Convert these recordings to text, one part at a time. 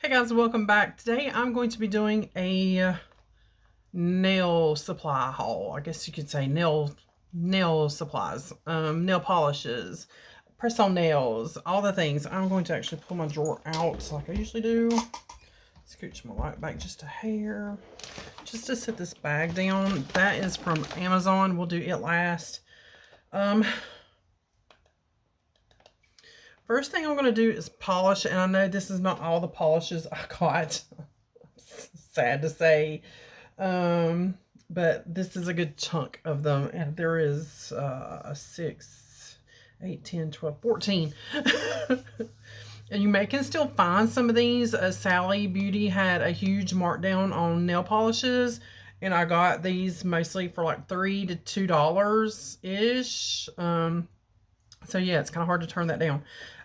Hey guys, welcome back. Today I'm going to be doing a nail supply haul. I guess you could say nail supplies, nail polishes, press-on nails, all the things. I'm going to actually pull my drawer out like I usually do. Scooch my light back just a hair. Just to set this bag down. That is from Amazon. We'll do it last. First thing I'm going to do is polish, and I know this is not all the polishes I got. Sad to say. But this is a good chunk of them, and there is 6, 8, 10, 12, 14. And you can still find some of these. Sally Beauty had a huge markdown on nail polishes, and I got these mostly for like $3 to $2-ish. So yeah, it's kind of hard to turn that down.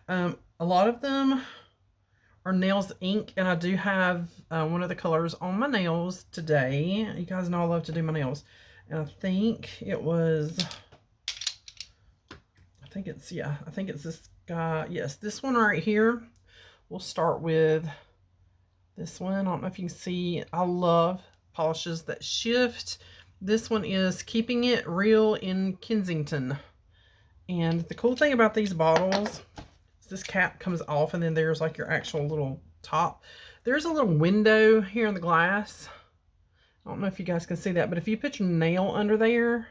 A lot of them are Nails Ink, and I do have one of the colors on my nails today. You guys know I love to do my nails. And I think it's this guy. Yes, this one right here. We'll start with this one. I don't know if you can see. I love polishes that shift. This one is Keeping It Real in Kensington. And the cool thing about these bottles is this cap comes off, and then there's like your actual little top. There's a little window here in the glass. I don't know if you guys can see that, but if you put your nail under there,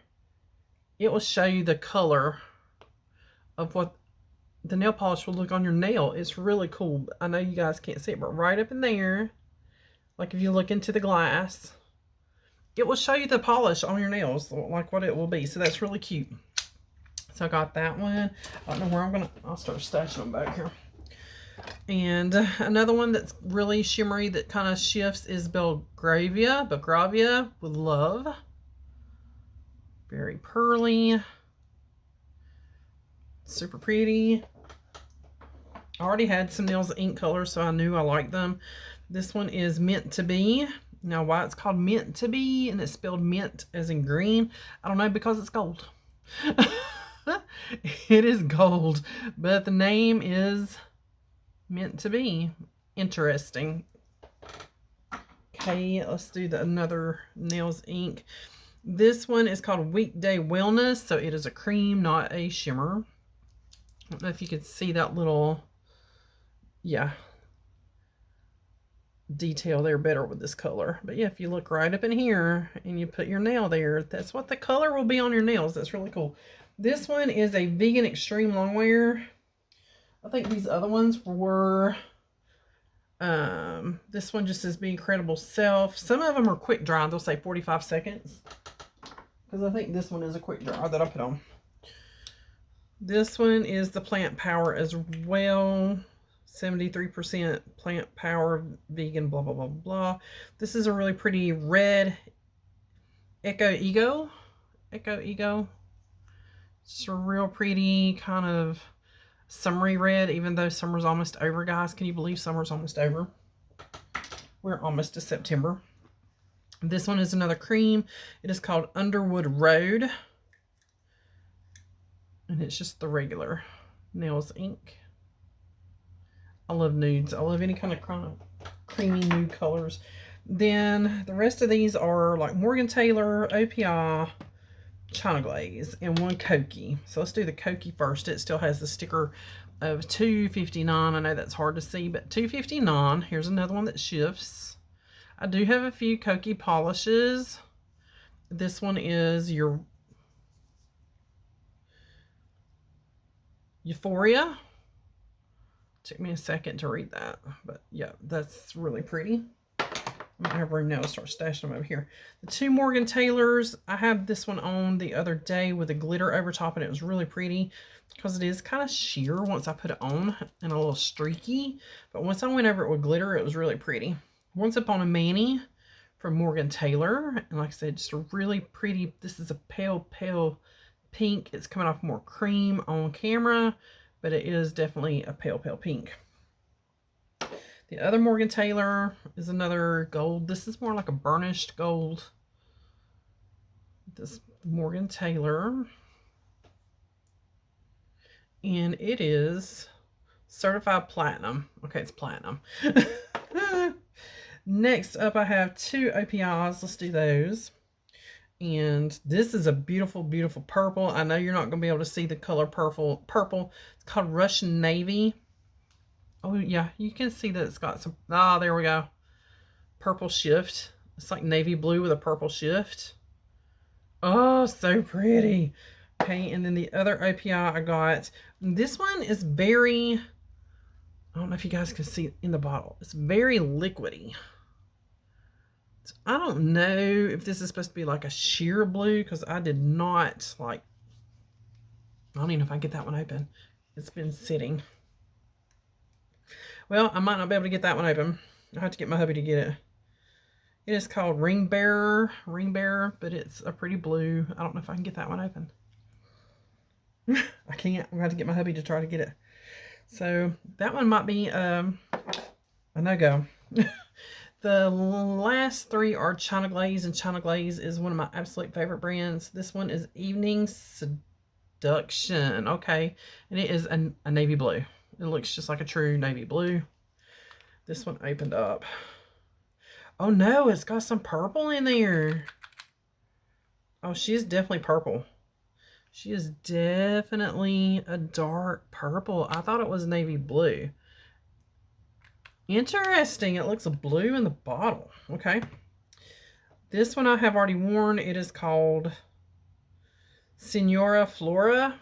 it will show you the color of what the nail polish will look on your nail. It's really cool. I know you guys can't see it, but right up in there, like if you look into the glass, it will show you the polish on your nails, like what it will be. So that's really cute. So I got that one. I don't know where I'll start stashing them back here. And another one that's really shimmery that kind of shifts is Belgravia with Love. Very pearly. Super pretty. I already had some Nails Ink colors, so I knew I liked them. This one is Meant to Be. Now, why it's called Meant to Be and it's spelled mint as in green, I don't know, because it's gold. It is gold, but the name is Meant to Be. Interesting. Okay, let's do another Nails Ink. This one is called Weekday Wellness, so it is a cream, not a shimmer. I don't know if you can see that little, detail there better with this color. But yeah, if you look right up in here and you put your nail there, that's what the color will be on your nails. That's really cool. This one is a Vegan Extreme Longwear. I think these other ones were, this one just says Be Incredible Self. Some of them are quick dry. They'll say 45 seconds. Because I think this one is a quick dry that I put on. This one is the Plant Power as well. 73% plant power, vegan, blah, blah, blah, blah. This is a really pretty red Echo Ego. It's a real pretty kind of summery red, even though summer's almost over, guys. Can you believe summer's almost over? We're almost to September. This one is another cream. It is called Underwood Road. And it's just the regular Nails Ink. I love nudes. I love any kind of creamy nude colors. Then the rest of these are like Morgan Taylor, OPI, China Glaze, and one Koki. So let's do the Koki first. It still has the sticker of $2.59. I know that's hard to see, but $2.59. Here's another one that shifts. I do have a few Koki polishes. This one is your Euphoria. Took me a second to read that, but yeah, that's really pretty. I might have room now to start stashing them over here. The two Morgan Taylors, I had this one on the other day with a glitter over top, and it was really pretty because it is kind of sheer once I put it on and a little streaky. But once I went over it with glitter, it was really pretty. Once Upon a Manny from Morgan Taylor, and like I said, just a really pretty, this is a pale pink. It's coming off more cream on camera, but it is definitely a pale pink. The other Morgan Taylor is another gold. This is more like a burnished gold. This Morgan Taylor. And it is certified platinum. Okay, it's platinum. Next up, I have 2 OPIs. Let's do those. And this is a beautiful, beautiful purple. I know you're not going to be able to see the color purple. It's called Russian Navy. Oh, yeah, you can see that it's got some... Ah, there we go. Purple shift. It's like navy blue with a purple shift. Oh, so pretty. Okay, and then the other OPI I got. This one is very... I don't know if you guys can see in the bottle. It's very liquidy. So I don't know if this is supposed to be like a sheer blue, because I did not like... I don't even know if I can get that one open. It's been sitting. Well, I might not be able to get that one open. I'll have to get my hubby to get it. It is called Ring Bearer, but it's a pretty blue. I don't know if I can get that one open. I can't. I'm going to have to get my hubby to try to get it. So that one might be a no-go. The last 3 are China Glaze, and China Glaze is one of my absolute favorite brands. This one is Evening Seduction. Okay, and it is a navy blue. It looks just like a true navy blue. This one opened up. Oh no, it's got some purple in there. Oh, she's definitely purple. She is definitely a dark purple. I thought it was navy blue. Interesting. It looks blue in the bottle. Okay. This one I have already worn. It is called Senora Flora.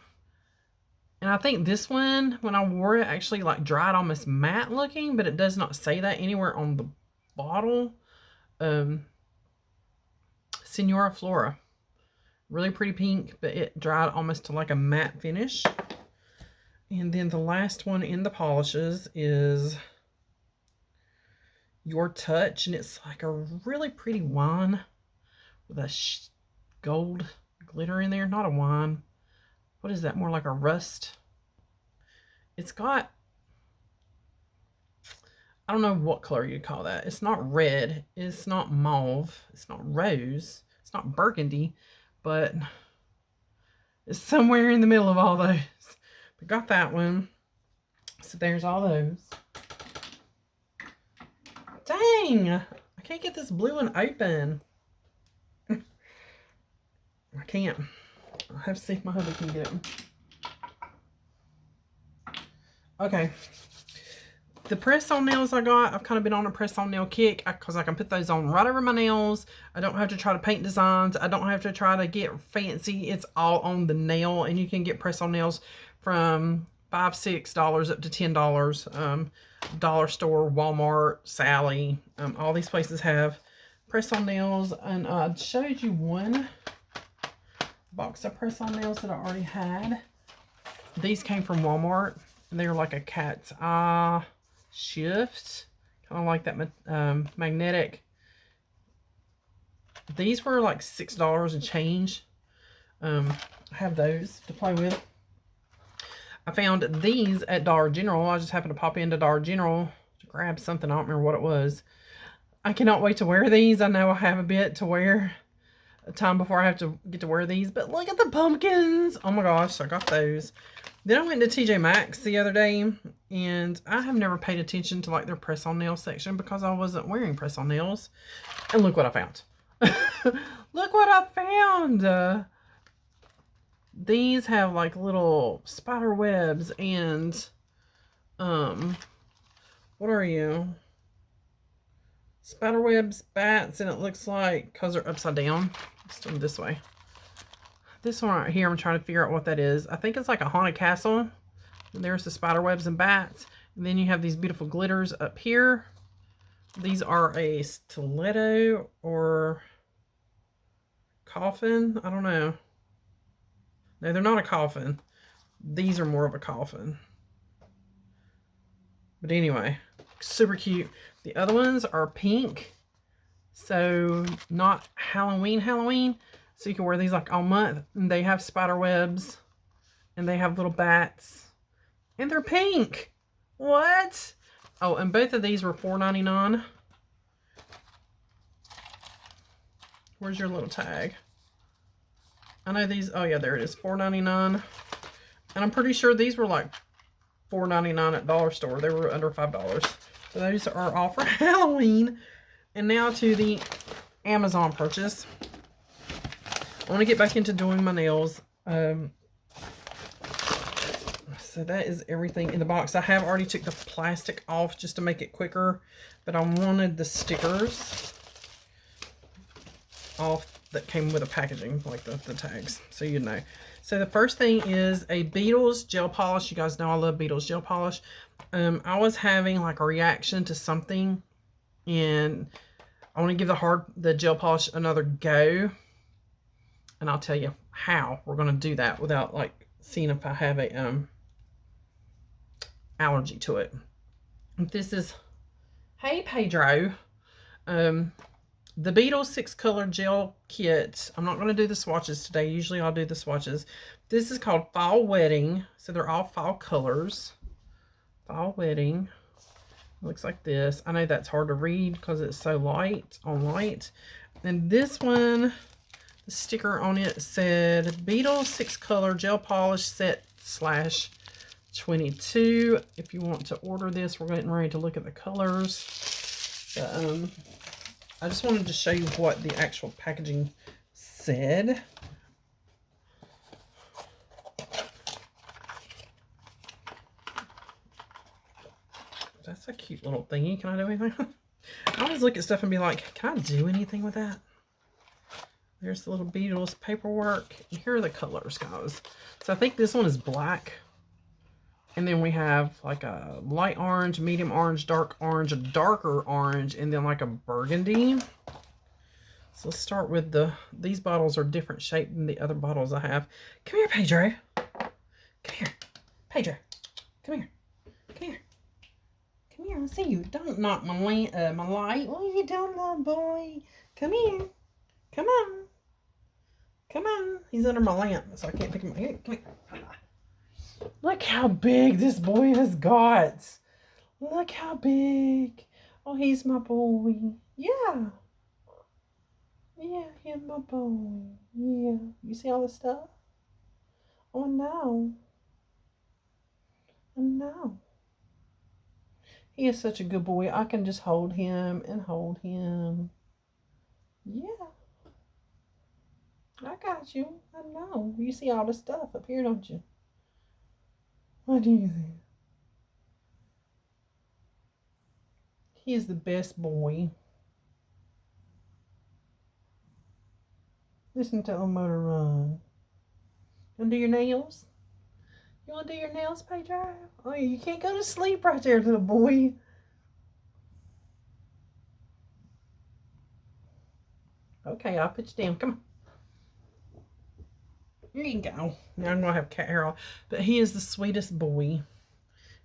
And I think this one, when I wore it, actually like dried almost matte looking, but it does not say that anywhere on the bottle. Senora Flora. Really pretty pink, but it dried almost to like a matte finish. And then the last one in the polishes is Your Touch, and it's like a really pretty wine with a gold glitter in there. Not a wine. What is that? More like a rust. It's got... I don't know what color you'd call that. It's not red. It's not mauve. It's not rose. It's not burgundy. But it's somewhere in the middle of all those. But got that one. So there's all those. Dang! I can't get this blue one open. I can't. I'll have to see if my hubby can get it. Okay. The press-on nails I got, I've kind of been on a press-on nail kick because I can put those on right over my nails. I don't have to try to paint designs. I don't have to try to get fancy. It's all on the nail, and you can get press-on nails from $5, $6 up to $10. Dollar Store, Walmart, Sally, all these places have press-on nails. And I showed you one box of press-on nails that I already had. These came from Walmart, and they were like a cat's eye shift, kind of like that magnetic. These were like $6 and change. I have those to play with. I found these at Dollar General. I just happened to pop into Dollar General to grab something. I don't remember what it was. I cannot wait to wear these. I know I have a bit to wear, a time before I have to get to wear these. But look at the pumpkins. Oh my gosh, I got those. Then I went to TJ Maxx the other day, and I have never paid attention to like their press-on nail section because I wasn't wearing press-on nails. And look what I found. Look what I found. These have like little spider webs and what are you? Spider webs, bats, and it looks like, because they're upside down. Let's do them this way. This one right here, I'm trying to figure out what that is. I think it's like a haunted castle. And there's the spider webs and bats. And then you have these beautiful glitters up here. These are a stiletto or coffin. I don't know. No, they're not a coffin. These are more of a coffin. But anyway, super cute. The other ones are pink. So not Halloween. So you can wear these like all month. And they have spider webs. And they have little bats. And they're pink. What? Oh, and both of these were $4.99. Where's your little tag? I know these. Oh yeah, there it is. $4.99. And I'm pretty sure these were like $4.99 at Dollar Store. They were under $5. So those are all for Halloween. And now to the Amazon purchase. I want to get back into doing my nails. So that is everything in the box. I have already took the plastic off just to make it quicker, but I wanted the stickers off that came with the packaging, like the tags, so you know. So the first thing is a Beetles gel polish. You guys know I love Beetles gel polish. I was having like a reaction to something, and I want to give the gel polish another go, and I'll tell you how we're going to do that without like seeing if I have a allergy to it. This is, hey Pedro, the Beetles 6-color gel kit. I'm not going to do the swatches today. Usually I'll do the swatches. This is called Fall Wedding. So they're all fall colors. Fall Wedding. Looks like this. I know that's hard to read because it's so light on light. And this one, the sticker on it said Beetles 6-color gel polish set / 22. If you want to order this, we're getting ready to look at the colors. But, I just wanted to show you what the actual packaging said. That's a cute little thingy. Can I do anything? I always look at stuff and be like, can I do anything with that? There's the little Beetles paperwork. And here are the colors, guys. So I think this one is black. And then we have like a light orange, medium orange, dark orange, a darker orange, and then like a burgundy. So let's start with these bottles are different shape than the other bottles I have. Come here, Pedro. Come here. Pedro. Come here. Come here. Come here. I see you. Don't knock my light. What are you doing, little boy? Come here. Come on. Come on. He's under my lamp, so I can't pick him up. Here, come here. Look how big this boy has got. Look how big. Oh, he's my boy. Yeah. Yeah, he's my boy. Yeah. You see all this stuff? Oh, no. Oh, no. He is such a good boy. I can just hold him and hold him. Yeah. I got you. I know. You see all the stuff up here, don't you? What do you think? He is the best boy. Listen to the motor run. You want to do your nails? You want to do your nails, Pedro? Oh, you can't go to sleep right there, little boy. Okay, I'll put you down. Come on. Here you go. Now I'm going to have cat hair on. But he is the sweetest boy.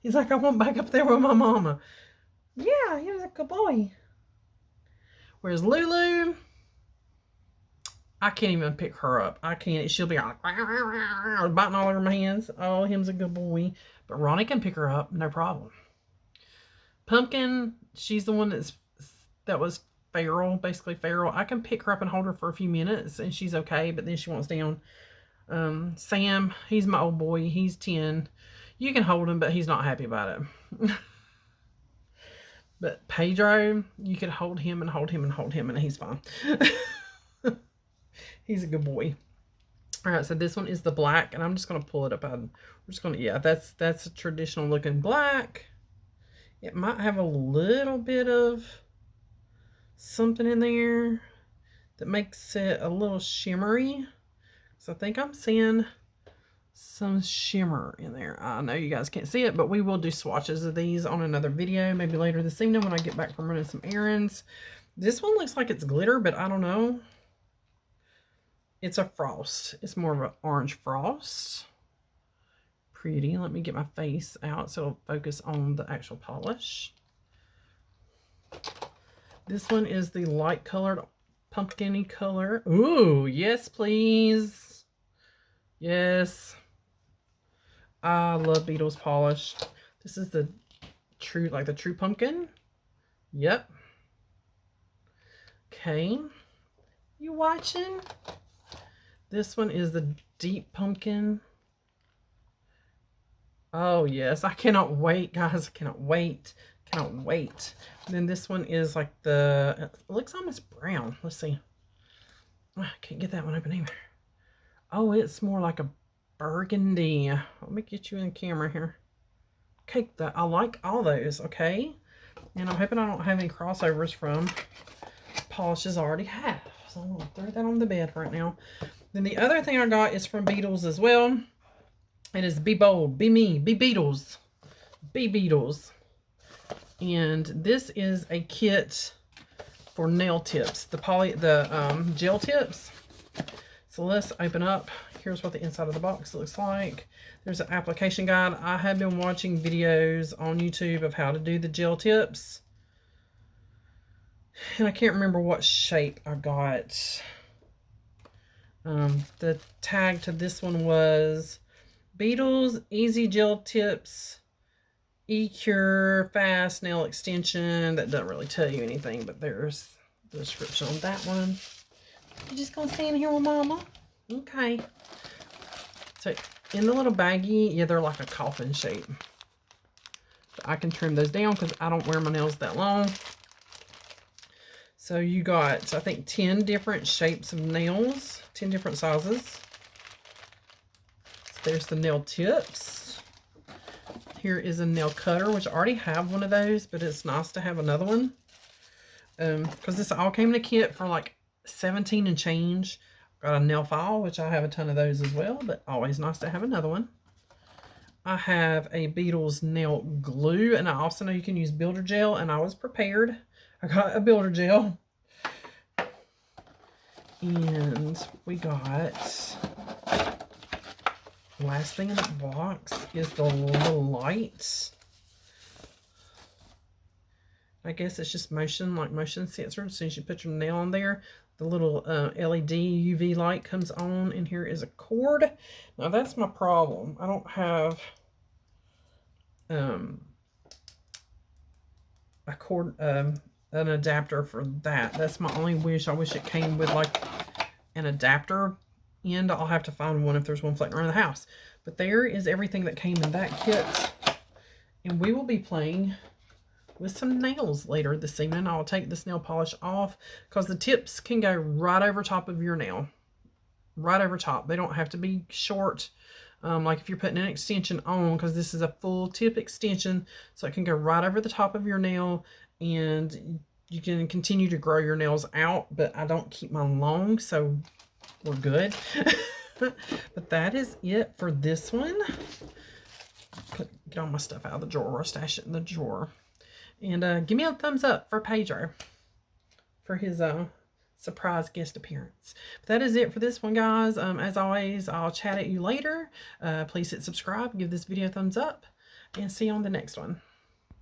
He's like, I want back up there with my mama. Yeah, he was a good boy. Whereas Lulu, I can't even pick her up. I can't. She'll be like, biting all over my hands. Oh, him's a good boy. But Ronnie can pick her up. No problem. Pumpkin, she's the one that was feral, basically feral. I can pick her up and hold her for a few minutes and she's okay. But then she wants down. Sam, he's my old boy. He's 10. You can hold him, but he's not happy about it. But Pedro, you could hold him and hold him and hold him, and he's fine. He's a good boy. All right, so this one is the black, and I'm just going to pull it up. We're just going to, yeah, that's a traditional looking black. It might have a little bit of something in there that makes it a little shimmery. So I think I'm seeing some shimmer in there. I know you guys can't see it, but we will do swatches of these on another video, maybe later this evening when I get back from running some errands. This one looks like it's glitter, but I don't know. It's a frost. It's more of an orange frost. Pretty. Let me get my face out so it'll focus on the actual polish. This one is the light colored pumpkin-y color. Ooh, yes, please. Yes. I love Beetles polish. This is the true, like the true pumpkin. Yep. Okay. You watching? This one is the deep pumpkin. Oh, yes. I cannot wait, guys. I cannot wait. Cannot wait. And then this one is like it looks almost brown. Let's see. I can't get that one open either. Oh, it's more like a burgundy. Let me get you in camera here. Okay, I like all those, okay? And I'm hoping I don't have any crossovers from polishes I already have. So I'm going to throw that on the bed right now. Then the other thing I got is from Beetles as well. It is Be Bold, Be Me, Be Beetles. Be Beetles. And this is a kit for nail tips. The gel tips. So let's open up. Here's what the inside of the box looks like. There's an application guide. I have been watching videos on YouTube of how to do the gel tips. And I can't remember what shape I got. The tag to this one was Beetles Easy Gel Tips E-Cure Fast Nail Extension. That doesn't really tell you anything, but there's the description on that one. You just gonna stand here with Mama? Okay. So in the little baggie, yeah, they're like a coffin shape. So I can trim those down because I don't wear my nails that long. So you got, I think, 10 different shapes of nails, 10 different sizes. So there's the nail tips. Here is a nail cutter, which I already have one of those, but it's nice to have another one. Because this all came in a kit for like 17 and change. Got a nail file, which I have a ton of those as well, but always nice to have another one. I have a Beetles nail glue, and I also know you can use builder gel, and I was prepared. I got a builder gel. And we got, the last thing in the box is the little light. I guess it's just motion sensor. As soon as you put your nail on there, the little LED UV light comes on, and here is a cord. Now that's my problem. I don't have a cord, an adapter for that. That's my only wish. I wish it came with like an adapter end. I'll have to find one if there's one floating around the house. But there is everything that came in that kit. And we will be playing with some nails later this evening. I'll take this nail polish off because the tips can go right over top of your nail. Right over top. They don't have to be short. Like if you're putting an extension on, because this is a full tip extension, so it can go right over the top of your nail, and you can continue to grow your nails out, but I don't keep mine long, so we're good. But that is it for this one. Get all my stuff out of the drawer, stash it in the drawer. And give me a thumbs up for Pedro for his surprise guest appearance. But that is it for this one, guys. As always, I'll chat at you later. Please hit subscribe, give this video a thumbs up, and see you on the next one.